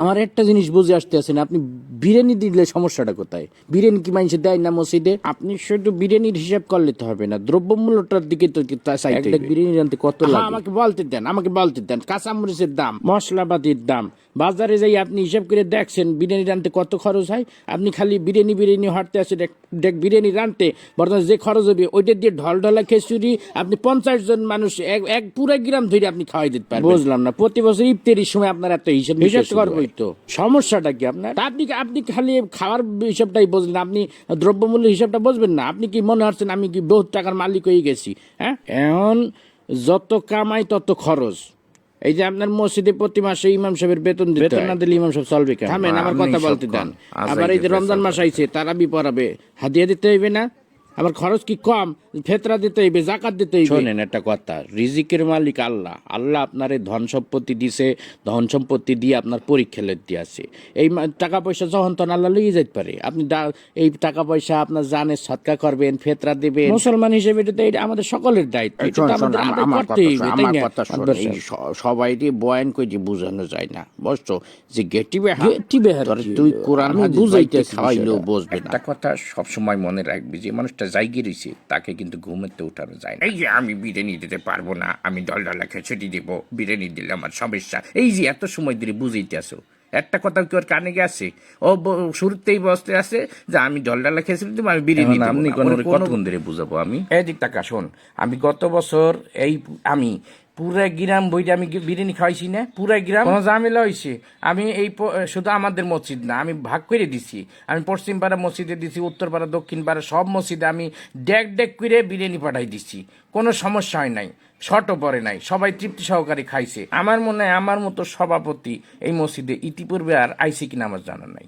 আমার একটা জিনিস বুঝে আসতে আছেন, আপনি বিরিয়ানি দিলে সমস্যাটা কোথায়? বিরিয়ানি কি মানুষে দেয় না মসজিদে? আপনি শুধু বিরিয়ানির হিসাব করলে তো হবে না, দ্রব্যমূল্যটার দিকে তো চাইতে হবে। বিরিয়ানি রানতে কত লাগে? আমাকে বলতে দেন কাঁচামরিচের দাম, মশলাপাতির দাম, বাজারে যাই আপনি হিসাব করে দেখছেন বিরিয়ানি রানতে কত খরচ হয়। আপনি খালি বিরিয়ানি হাঁটতে আসে দেখ বিরিয়ানি রানতে বর্তমানে যে খরচ হবে ওইটা দিয়ে ঢলঢলা খিচুড়ি আপনি 50 জন মানুষ এক পুরো গ্রাম ধরে আপনি খাওয়াই দিতে পারবেন। বুঝলাম না, প্রতি বছর ইফতারির সময় আপনার এত হিসাব করবোই তো, সমস্যাটা কি আপনার? আপনি খালি খাওয়ার হিসাবটাই বুঝলেন, আপনি দ্রব্যমূল্য হিসাবটা বুঝবেন না। আপনি কি মনে হচ্ছেন আমি কি বহুত টাকার মালিক হয়ে গেছি? হ্যাঁ, এখন যত কামাই তত খরচ। এই যে আপনার মসজিদে প্রতি মাসে ইমাম সাহেবের বেতন না দিলে ইমাম সাহেব চলবে কেন? থামেন, আমার কথা বলতে দেন। আবার এই যে রমজান মাস আইছে, তারাবি পড়াবে, হাদিয়া দিতে হইবে না? আমার খরচ কি কম? ফেতরা দিতে হইবে, জাকাত দিতে হইবে। শোনেন একটা কথা, রিজিকের মালিক আল্লাহ। আল্লাহ আপনার এই ধন সম্পত্তি দিছে, ধন সম্পত্তি দিয়ে আপনার পরীক্ষা লেতে আছে। এই টাকা পয়সা যখন তখন আল্লাহ লইয়ে যেতে পারে। আপনি এই টাকা পয়সা আপনার জানে সৎকা করবেন, ফেতরা দেবেন। মুসলমান হিসেবে এটা আমাদের সকলের দায়িত্ব। সবাই বয়ান করে যে বুঝানো যায় না, বুঝছো? যে তুই কোরআন বুঝাইতে খাওয়াইলেও বুঝবে না। একটা কথা সবসময় মনে রাখবি, যে মানুষটা জায়গা রয়েছে তাকে কিন্তু ঘুমেতে উঠানো যায় না। এই যে আমি বিরিয়ানি দিতে পারবো না, আমি ডলডলা ছেড়ে দিব, বিরিয়ানি দিলে আমার সমস্যা, এই যে এত সময় ধরে বুঝাইতে আসো, একটা কথা কি ওর কানে গেছে? ও শুরুতেই বসতে আছে যে আমি ডলডালা খেয়েছিলাম দিব, আমি বিরিয়ানি দিব। আপনি কতক্ষণ ধরে বুঝাবো আমি? এদিক টাকা শোন, আমি গত বছর আমি পুরা গ্রাম বইটা আমি বিরিয়ানি খাওয়াইছি না, পুরা গ্রাম কোনো ঝামেলা হয়েছে। আমি শুধু আমাদের মসজিদ না, আমি ভাগ করে দিছি। আমি পশ্চিম পাড়া মসজিদে দিছি, উত্তর পাড়া, দক্ষিণ পাড়া সব মসজিদে আমি ডেক করে বিরিয়ানি পাঠাই দিছি। কোনো সমস্যা হয় নাই, শর্টও পড়ে নাই, সবাই তৃপ্তি সহকারে খাইছে। আমার মনে হয় আমার মতো সভাপতি এই মসজিদে ইতিপূর্বে আর আইসি কিনা আমার জানা নাই।